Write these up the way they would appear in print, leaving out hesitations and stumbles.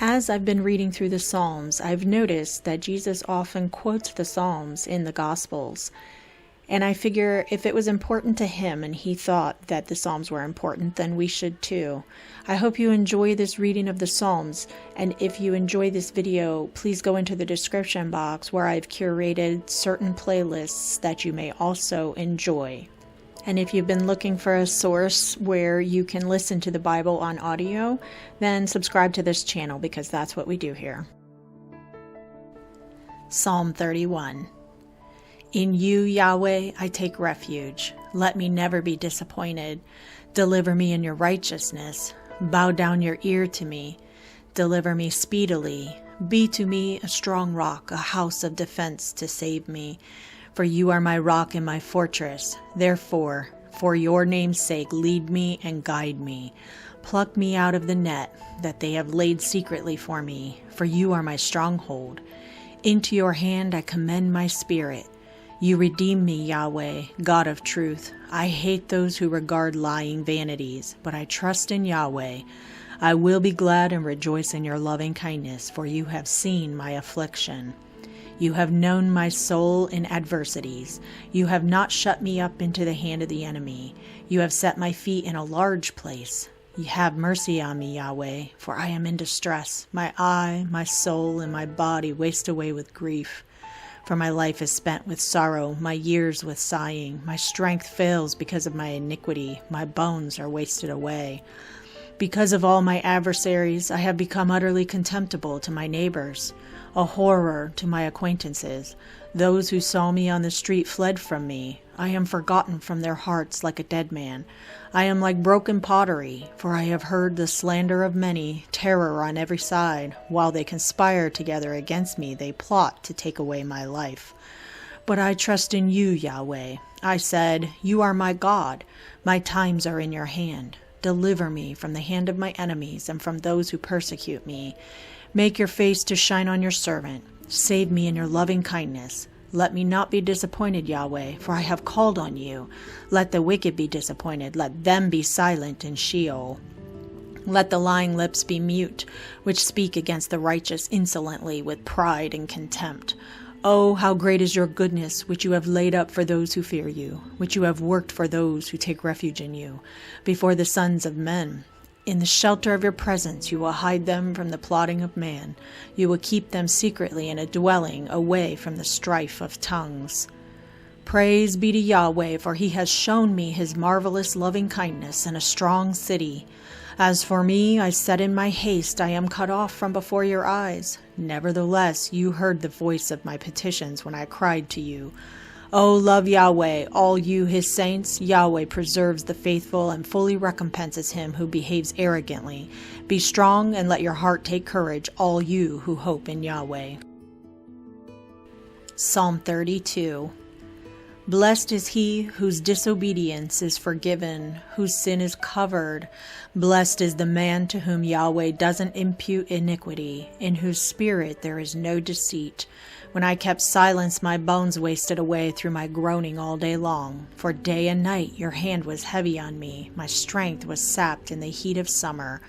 As I've been reading through the Psalms, I've noticed that Jesus often quotes the Psalms in the Gospels. And I figure if it was important to him and he thought that the Psalms were important, then we should too. I hope you enjoy this reading of the Psalms. And if you enjoy this video, please go into the description box where I've curated certain playlists that you may also enjoy. And if you've been looking for a source where you can listen to the Bible on audio, then subscribe to this channel because that's what we do here. Psalm 31. In you, Yahweh, I take refuge. Let me never be disappointed. Deliver me in your righteousness. Bow down your ear to me. Deliver me speedily. Be to me a strong rock, a house of defense to save me. For you are my rock and my fortress. Therefore, for your name's sake, lead me and guide me. Pluck me out of the net that they have laid secretly for me, for you are my stronghold. Into your hand I commend my spirit. You redeem me, Yahweh, God of truth. I hate those who regard lying vanities, but I trust in Yahweh. I will be glad and rejoice in your loving kindness, for you have seen my affliction. You have known my soul in adversities. You have not shut me up into the hand of the enemy. You have set my feet in a large place. You have mercy on me, Yahweh, for I am in distress. My eye, my soul, and my body waste away with grief. For my life is spent with sorrow, my years with sighing. My strength fails because of my iniquity. My bones are wasted away. Because of all my adversaries, I have become utterly contemptible to my neighbors, a horror to my acquaintances. Those who saw me on the street fled from me. I am forgotten from their hearts like a dead man. I am like broken pottery, for I have heard the slander of many, terror on every side. While they conspire together against me, they plot to take away my life. But I trust in you, Yahweh. I said, you are my God. My times are in your hand. Deliver me from the hand of my enemies and from those who persecute me. Make your face to shine on your servant. Save me in your loving kindness. Let me not be disappointed, Yahweh, for I have called on you. Let the wicked be disappointed. Let them be silent in Sheol. Let the lying lips be mute, which speak against the righteous insolently with pride and contempt. Oh, how great is your goodness, which you have laid up for those who fear you, which you have worked for those who take refuge in you, before the sons of men. In the shelter of your presence you will hide them from the plotting of man. You will keep them secretly in a dwelling away from the strife of tongues. Praise be to Yahweh, for he has shown me his marvelous loving kindness in a strong city. As for me, I said in my haste, I am cut off from before your eyes. Nevertheless, you heard the voice of my petitions when I cried to you. O love Yahweh, all you his saints. Yahweh preserves the faithful and fully recompenses him who behaves arrogantly. Be strong and let your heart take courage, all you who hope in Yahweh. Psalm 32. Blessed is he whose disobedience is forgiven, whose sin is covered. Blessed is the man to whom Yahweh doesn't impute iniquity, in whose spirit there is no deceit. When I kept silence, my bones wasted away through my groaning all day long. For day and night your hand was heavy on me. My strength was sapped in the heat of summer.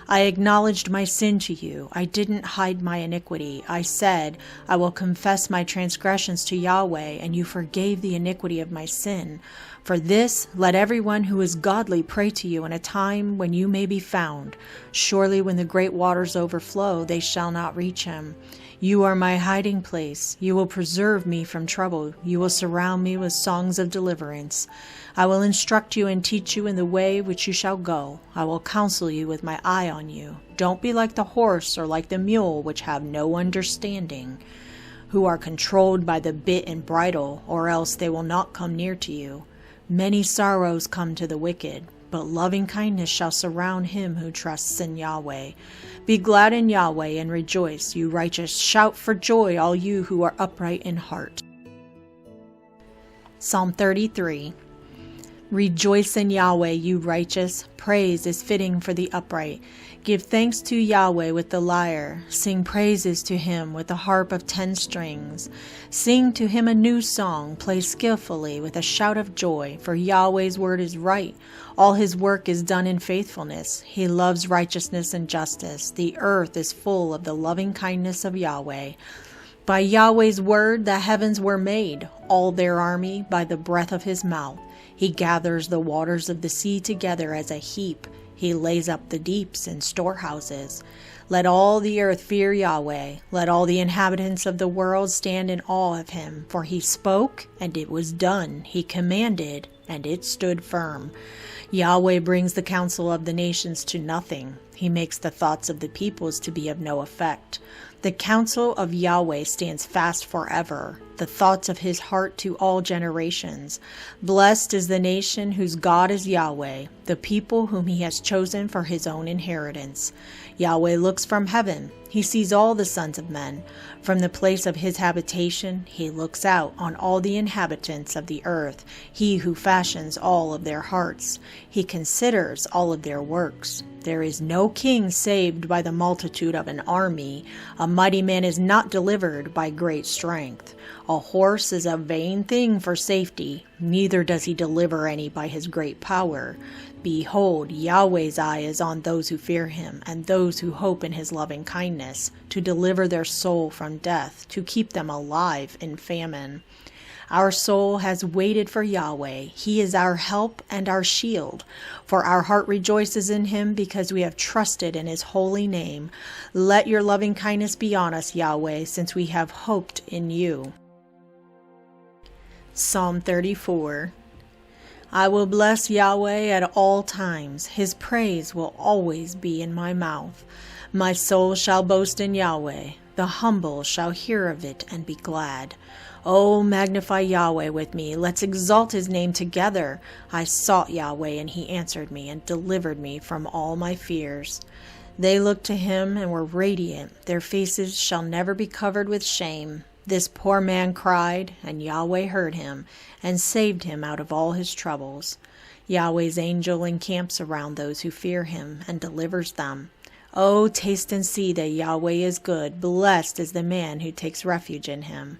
I acknowledged my sin to you. I didn't hide my iniquity. I said, I will confess my transgressions to Yahweh, and you forgave the iniquity of my sin. For this, let everyone who is godly pray to you in a time when you may be found. Surely when the great waters overflow, they shall not reach him. You are my hiding place. You will preserve me from trouble. You will surround me with songs of deliverance. I will instruct you and teach you in the way which you shall go. I will counsel you with my eye on you. Don't be like the horse or like the mule, which have no understanding, who are controlled by the bit and bridle, or else they will not come near to you. Many sorrows come to the wicked, but loving kindness shall surround him who trusts in Yahweh. Be glad in Yahweh and rejoice, you righteous. Shout for joy, all you who are upright in heart. Psalm 33. Rejoice in Yahweh, you righteous. Praise is fitting for the upright. Give thanks to Yahweh with the lyre. Sing praises to him with the harp of 10 strings. Sing to him a new song. Play skillfully with a shout of joy, for Yahweh's word is right. All his work is done in faithfulness. He loves righteousness and justice. The earth is full of the loving kindness of Yahweh. By Yahweh's word the heavens were made, all their army by the breath of his mouth. He gathers the waters of the sea together as a heap. He lays up the deeps in storehouses. Let all the earth fear Yahweh. Let all the inhabitants of the world stand in awe of him. For he spoke, and it was done. He commanded, and it stood firm. Yahweh brings the counsel of the nations to nothing. He makes the thoughts of the peoples to be of no effect. The counsel of Yahweh stands fast forever, the thoughts of his heart to all generations. Blessed is the nation whose God is Yahweh, the people whom he has chosen for his own inheritance. Yahweh looks from heaven. He sees all the sons of men. From the place of his habitation, he looks out on all the inhabitants of the earth, he who fashions all of their hearts. He considers all of their works. There is no king saved by the multitude of an army. A mighty man is not delivered by great strength. A horse is a vain thing for safety, neither does he deliver any by his great power. Behold, Yahweh's eye is on those who fear him, and those who hope in his loving kindness, to deliver their soul from death, to keep them alive in famine. Our soul has waited for Yahweh. He is our help and our shield. For our heart rejoices in him because we have trusted in his holy name. Let your loving kindness be on us, Yahweh, since we have hoped in you. Psalm 34. I will bless Yahweh at all times. His praise will always be in my mouth. My soul shall boast in Yahweh. The humble shall hear of it and be glad. Oh, magnify Yahweh with me. Let's exalt his name together. I sought Yahweh, and he answered me and delivered me from all my fears. They looked to him and were radiant. Their faces shall never be covered with shame. This poor man cried, and Yahweh heard him and saved him out of all his troubles. Yahweh's angel encamps around those who fear him and delivers them. Oh, taste and see that Yahweh is good. Blessed is the man who takes refuge in him.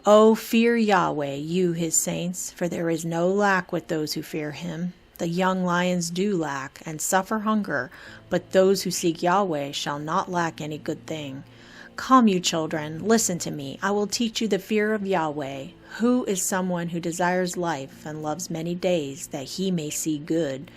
Oh, fear Yahweh, you his saints, for there is no lack with those who fear him. The young lions do lack and suffer hunger, but those who seek Yahweh shall not lack any good thing. Come, you children, listen to me. I will teach you the fear of Yahweh. Who is someone who desires life and loves many days, that he may see good?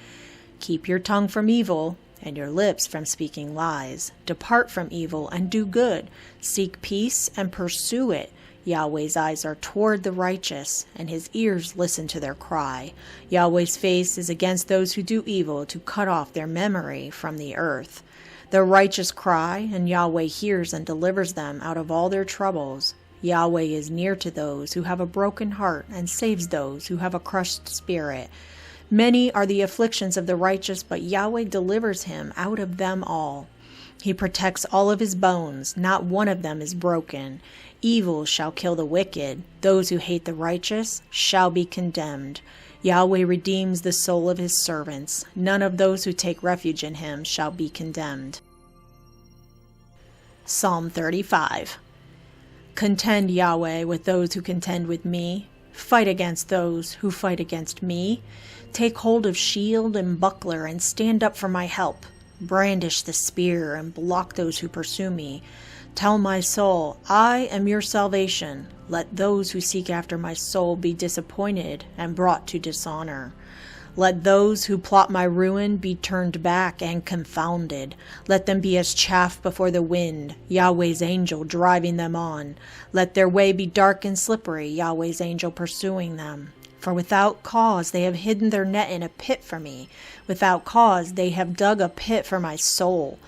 Keep your tongue from evil, and your lips from speaking lies. Depart from evil and do good. Seek peace and pursue it. Yahweh's eyes are toward the righteous, and his ears listen to their cry. Yahweh's face is against those who do evil, to cut off their memory from the earth. The righteous cry, and Yahweh hears and delivers them out of all their troubles. Yahweh is near to those who have a broken heart, and saves those who have a crushed spirit. Many are the afflictions of the righteous, but Yahweh delivers him out of them all. He protects all of his bones, not one of them is broken. Evil shall kill the wicked. Those who hate the righteous shall be condemned. Yahweh redeems the soul of his servants. None of those who take refuge in him shall be condemned. Psalm 35. Contend, Yahweh, with those who contend with me. Fight against those who fight against me. Take hold of shield and buckler and stand up for my help. Brandish the spear and block those who pursue me. Tell my soul, I am your salvation. Let those who seek after my soul be disappointed and brought to dishonor. Let those who plot my ruin be turned back and confounded. Let them be as chaff before the wind, Yahweh's angel driving them on. Let their way be dark and slippery, Yahweh's angel pursuing them. For without cause they have hidden their net in a pit for me. Without cause they have dug a pit for my soul.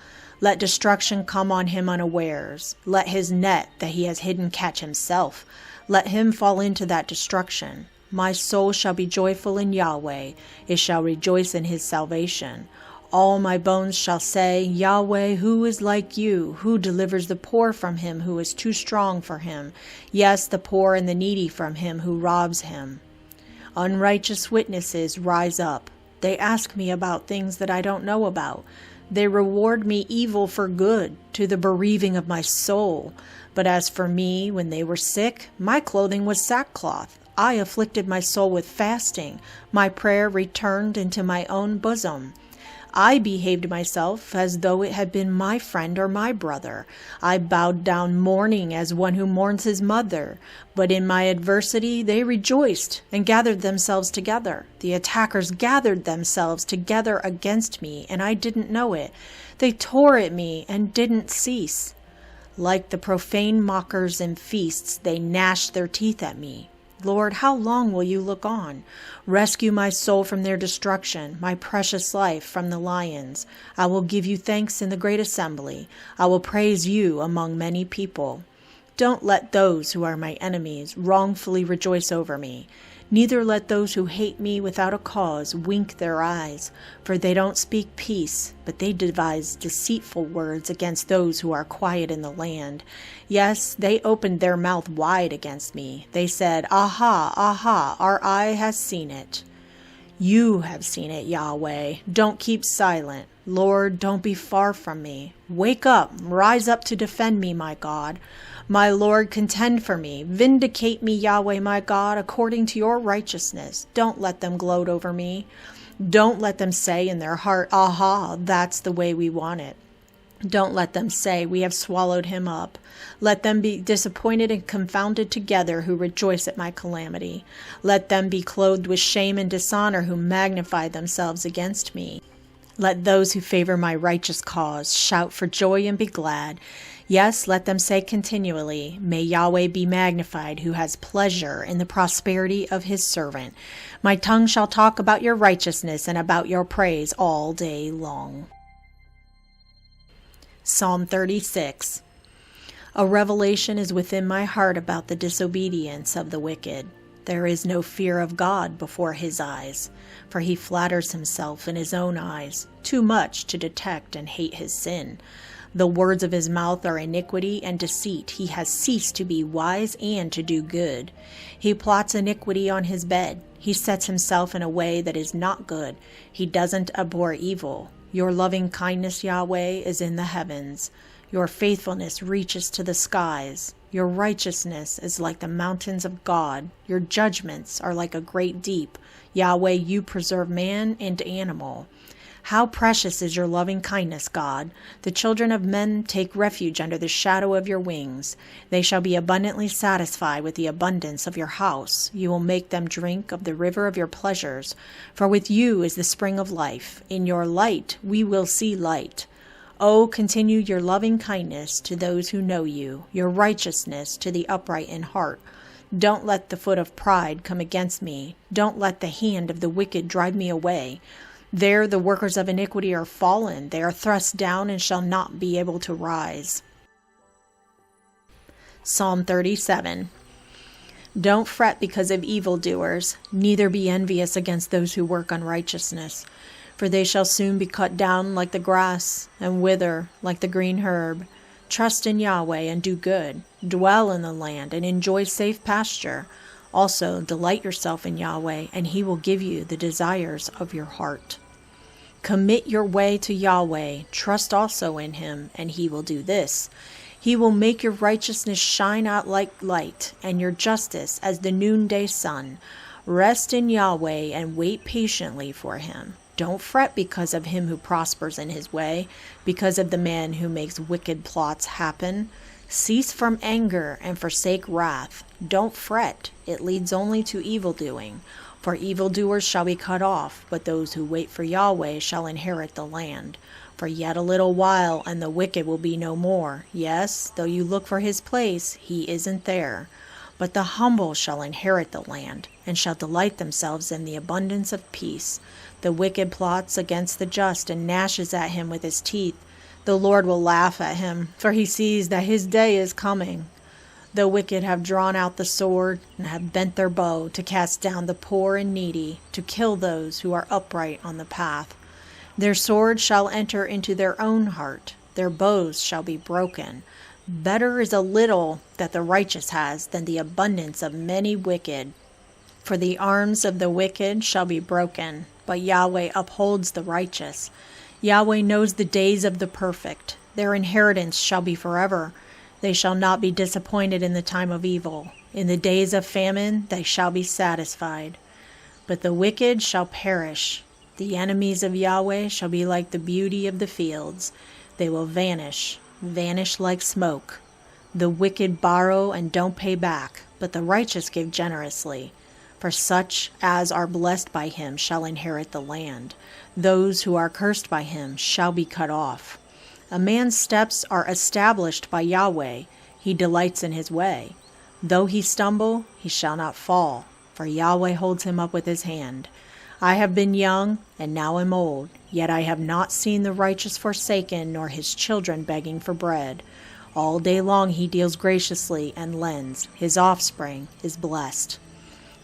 Let destruction come on him unawares. Let his net that he has hidden catch himself. Let him fall into that destruction. My soul shall be joyful in Yahweh. It shall rejoice in his salvation. All my bones shall say, Yahweh, who is like you? Who delivers the poor from him who is too strong for him? Yes, the poor and the needy from him who robs him. Unrighteous witnesses rise up. They ask me about things that I don't know about. They reward me evil for good, to the bereaving of my soul. But as for me, when they were sick, my clothing was sackcloth. I afflicted my soul with fasting. My prayer returned into my own bosom. I behaved myself as though it had been my friend or my brother. I bowed down mourning as one who mourns his mother. But in my adversity they rejoiced and gathered themselves together. The attackers gathered themselves together against me, and I didn't know it. They tore at me and didn't cease. Like the profane mockers in feasts, they gnashed their teeth at me. Lord, how long will you look on? Rescue my soul from their destruction, my precious life from the lions. I will give you thanks in the great assembly. I will praise you among many people. Don't let those who are my enemies wrongfully rejoice over me. Neither let those who hate me without a cause wink their eyes, for they don't speak peace, but they devise deceitful words against those who are quiet in the land. Yes, they opened their mouth wide against me. They said, Aha, aha, our eye has seen it. You have seen it, Yahweh. Don't keep silent. Lord, don't be far from me. Wake up, rise up to defend me, my God. My Lord, contend for me. Vindicate me, Yahweh, my God, according to your righteousness. Don't let them gloat over me. Don't let them say in their heart, Aha, that's the way we want it. Don't let them say, we have swallowed him up. Let them be disappointed and confounded together who rejoice at my calamity. Let them be clothed with shame and dishonor who magnify themselves against me. Let those who favor my righteous cause shout for joy and be glad. Yes, let them say continually, May Yahweh be magnified, who has pleasure in the prosperity of his servant. My tongue shall talk about your righteousness and about your praise all day long. Psalm 36. A revelation is within my heart about the disobedience of the wicked. There is no fear of God before his eyes, for he flatters himself in his own eyes, too much to detect and hate his sin. The words of his mouth are iniquity and deceit. He has ceased to be wise and to do good. He plots iniquity on his bed. He sets himself in a way that is not good. He doesn't abhor evil. Your loving kindness, Yahweh, is in the heavens. Your faithfulness reaches to the skies. Your righteousness is like the mountains of God. Your judgments are like a great deep. Yahweh, you preserve man and animal. How precious is your loving kindness, God! The children of men take refuge under the shadow of your wings. They shall be abundantly satisfied with the abundance of your house. You will make them drink of the river of your pleasures. For with you is the spring of life. In your light we will see light. Oh, continue your loving kindness to those who know you, your righteousness to the upright in heart. Don't let the foot of pride come against me. Don't let the hand of the wicked drive me away. There the workers of iniquity are fallen. They are thrust down and shall not be able to rise. Psalm 37. Don't fret because of evildoers, neither be envious against those who work unrighteousness. For they shall soon be cut down like the grass, and wither like the green herb. Trust in Yahweh and do good. Dwell in the land and enjoy safe pasture. Also, delight yourself in Yahweh, and he will give you the desires of your heart. Commit your way to Yahweh. Trust also in him, and he will do this. He will make your righteousness shine out like light, and your justice as the noonday sun. Rest in Yahweh and wait patiently for him. Don't fret because of him who prospers in his way, because of the man who makes wicked plots happen. Cease from anger and forsake wrath. Don't fret, it leads only to evildoing. For evildoers shall be cut off, but those who wait for Yahweh shall inherit the land. For yet a little while, and the wicked will be no more. Yes, though you look for his place, he isn't there. But the humble shall inherit the land, and shall delight themselves in the abundance of peace. The wicked plots against the just, and gnashes at him with his teeth. The Lord will laugh at him, for he sees that his day is coming. The wicked have drawn out the sword, and have bent their bow to cast down the poor and needy, to kill those who are upright on the path. Their sword shall enter into their own heart, their bows shall be broken. Better is a little that the righteous has than the abundance of many wicked. For the arms of the wicked shall be broken, but Yahweh upholds the righteous. Yahweh knows the days of the perfect. Their inheritance shall be forever. They shall not be disappointed in the time of evil. In the days of famine they shall be satisfied. But the wicked shall perish. The enemies of Yahweh shall be like the beauty of the fields. They will vanish, vanish like smoke. The wicked borrow and don't pay back, but the righteous give generously. For such as are blessed by him shall inherit the land. Those who are cursed by him shall be cut off. A man's steps are established by Yahweh. He delights in his way. Though he stumble, he shall not fall, for Yahweh holds him up with his hand. I have been young, and now am old, yet I have not seen the righteous forsaken, nor his children begging for bread. All day long he deals graciously and lends. His offspring is blessed.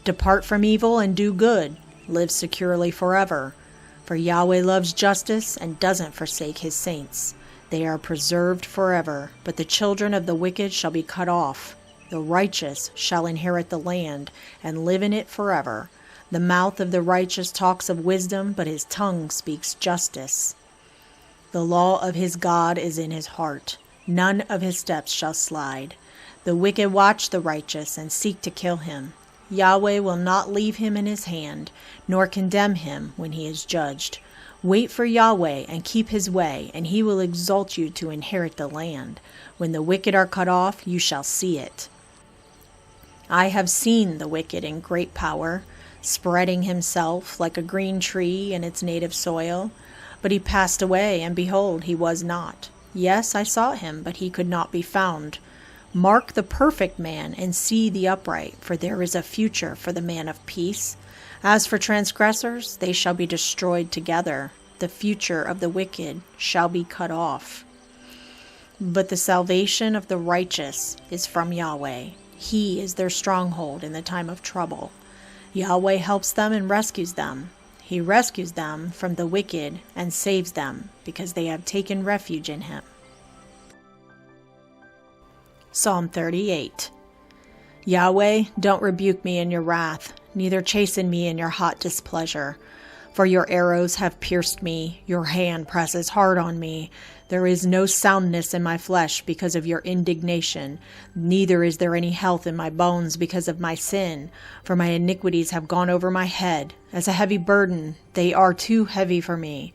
Depart from evil and do good. Live securely forever. For Yahweh loves justice and doesn't forsake his saints. They are preserved forever, but the children of the wicked shall be cut off. The righteous shall inherit the land and live in it forever. The mouth of the righteous talks of wisdom, but his tongue speaks justice. The law of his God is in his heart. None of his steps shall slide. The wicked watch the righteous and seek to kill him. Yahweh will not leave him in his hand, nor condemn him when he is judged. Wait for Yahweh and keep his way, and he will exalt you to inherit the land. When the wicked are cut off, you shall see it. I have seen the wicked in great power, spreading himself like a green tree in its native soil. But he passed away, and behold, he was not. Yes, I saw him, but he could not be found. Mark the perfect man and see the upright, for there is a future for the man of peace. As for transgressors, they shall be destroyed together. The future of the wicked shall be cut off. But the salvation of the righteous is from Yahweh. He is their stronghold in the time of trouble. Yahweh helps them and rescues them. He rescues them from the wicked and saves them, because they have taken refuge in him. Psalm 38. Yahweh, don't rebuke me in your wrath, neither chasten me in your hot displeasure. For your arrows have pierced me, your hand presses hard on me. There is no soundness in my flesh because of your indignation, neither is there any health in my bones because of my sin. For my iniquities have gone over my head, as a heavy burden, they are too heavy for me.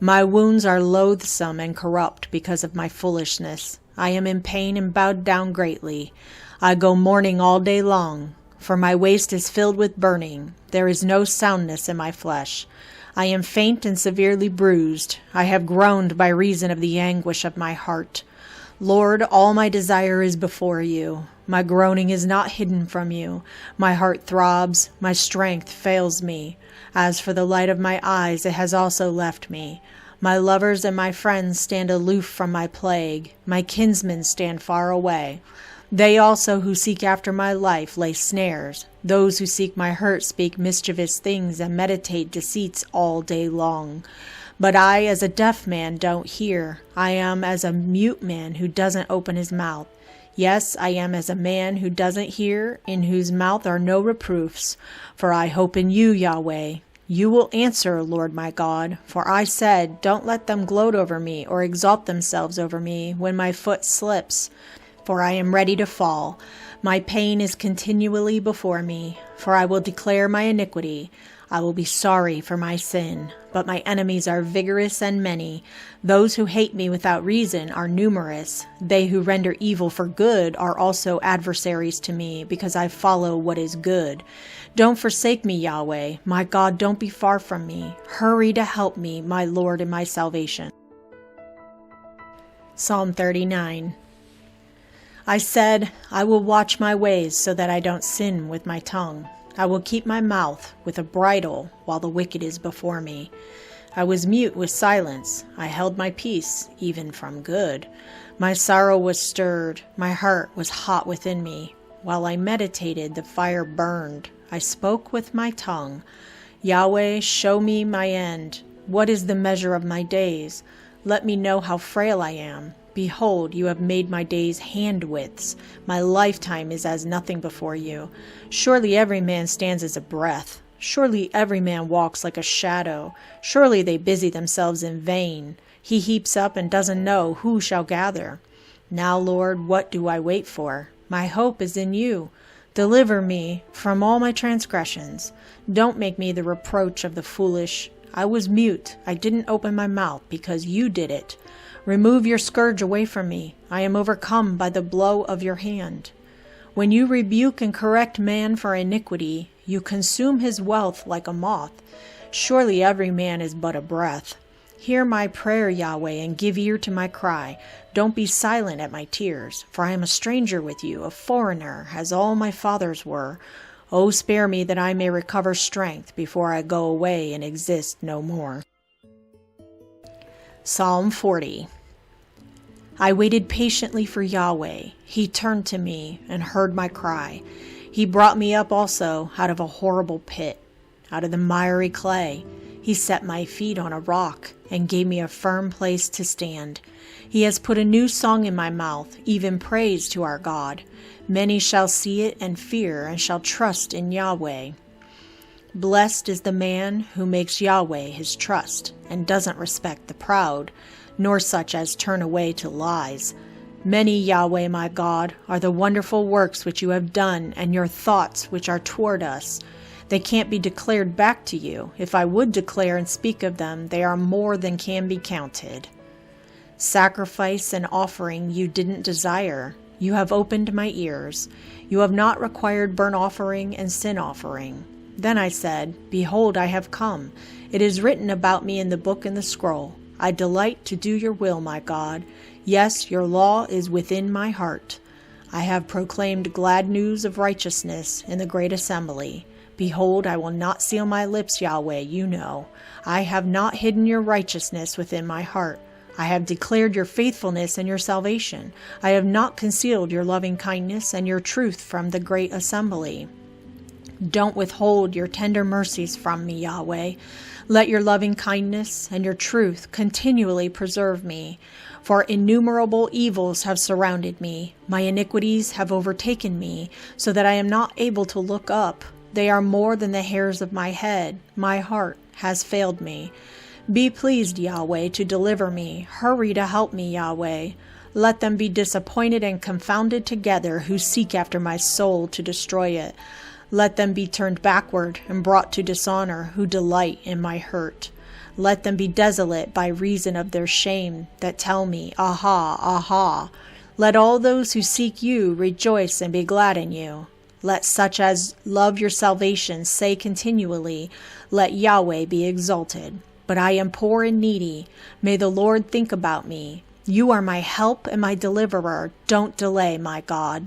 My wounds are loathsome and corrupt because of my foolishness. I am in pain and bowed down greatly. I go mourning all day long, for my waist is filled with burning. There is no soundness in my flesh. I am faint and severely bruised. I have groaned by reason of the anguish of my heart. Lord, all my desire is before you. My groaning is not hidden from you. My heart throbs, my strength fails me. As for the light of my eyes, it has also left me. My lovers and my friends stand aloof from my plague. My kinsmen stand far away. They also who seek after my life lay snares. Those who seek my hurt speak mischievous things and meditate deceits all day long. But I, as a deaf man, don't hear. I am as a mute man who doesn't open his mouth. Yes, I am as a man who doesn't hear, in whose mouth are no reproofs. For I hope in you, Yahweh. You will answer, Lord my God. For I said, don't let them gloat over me or exalt themselves over me when my foot slips. For I am ready to fall. My pain is continually before me. For I will declare my iniquity. I will be sorry for my sin. But my enemies are vigorous and many. Those who hate me without reason are numerous. They who render evil for good are also adversaries to me, because I follow what is good. Don't forsake me, Yahweh. My God, don't be far from me. Hurry to help me, my Lord and my salvation. Psalm 39. I said, I will watch my ways so that I don't sin with my tongue. I will keep my mouth with a bridle while the wicked is before me. I was mute with silence. I held my peace, even from good. My sorrow was stirred. My heart was hot within me. While I meditated, the fire burned. I spoke with my tongue. Yahweh, show me my end. What is the measure of my days? Let me know how frail I am. Behold, you have made my days hand-widths. My lifetime is as nothing before you. Surely every man stands as a breath. Surely every man walks like a shadow. Surely they busy themselves in vain. He heaps up and doesn't know who shall gather. Now, Lord, what do I wait for? My hope is in you. Deliver me from all my transgressions. Don't make me the reproach of the foolish. I was mute. I didn't open my mouth because you did it. Remove your scourge away from me. I am overcome by the blow of your hand. When you rebuke and correct man for iniquity, you consume his wealth like a moth. Surely every man is but a breath. Hear my prayer, Yahweh, and give ear to my cry. Don't be silent at my tears, for I am a stranger with you, a foreigner, as all my fathers were. Oh, spare me that I may recover strength before I go away and exist no more. Psalm 40. I waited patiently for Yahweh. He turned to me and heard my cry. He brought me up also out of a horrible pit, out of the miry clay. He set my feet on a rock and gave me a firm place to stand. He has put a new song in my mouth, even praise to our God. Many shall see it and fear and shall trust in Yahweh. Blessed is the man who makes Yahweh his trust and doesn't respect the proud, nor such as turn away to lies. Many, Yahweh my God, are the wonderful works which you have done and your thoughts which are toward us. They can't be declared back to you. If I would declare and speak of them, they are more than can be counted. Sacrifice and offering you didn't desire. You have opened my ears. You have not required burnt offering and sin offering. Then I said, Behold, I have come. It is written about me in the book and the scroll. I delight to do your will, my God. Yes, your law is within my heart. I have proclaimed glad news of righteousness in the great assembly. Behold, I will not seal my lips, Yahweh, you know. I have not hidden your righteousness within my heart. I have declared your faithfulness and your salvation. I have not concealed your loving kindness and your truth from the great assembly. Don't withhold your tender mercies from me, Yahweh. Let your loving kindness and your truth continually preserve me. For innumerable evils have surrounded me. My iniquities have overtaken me, so that I am not able to look up. They are more than the hairs of my head. My heart has failed me. Be pleased, Yahweh, to deliver me. Hurry to help me, Yahweh. Let them be disappointed and confounded together who seek after my soul to destroy it. Let them be turned backward and brought to dishonor who delight in my hurt. Let them be desolate by reason of their shame that tell me, Aha, aha. Let all those who seek you rejoice and be glad in you. Let such as love your salvation say continually, Let Yahweh be exalted. But I am poor and needy. May the Lord think about me. You are my help and my deliverer. Don't delay, my God.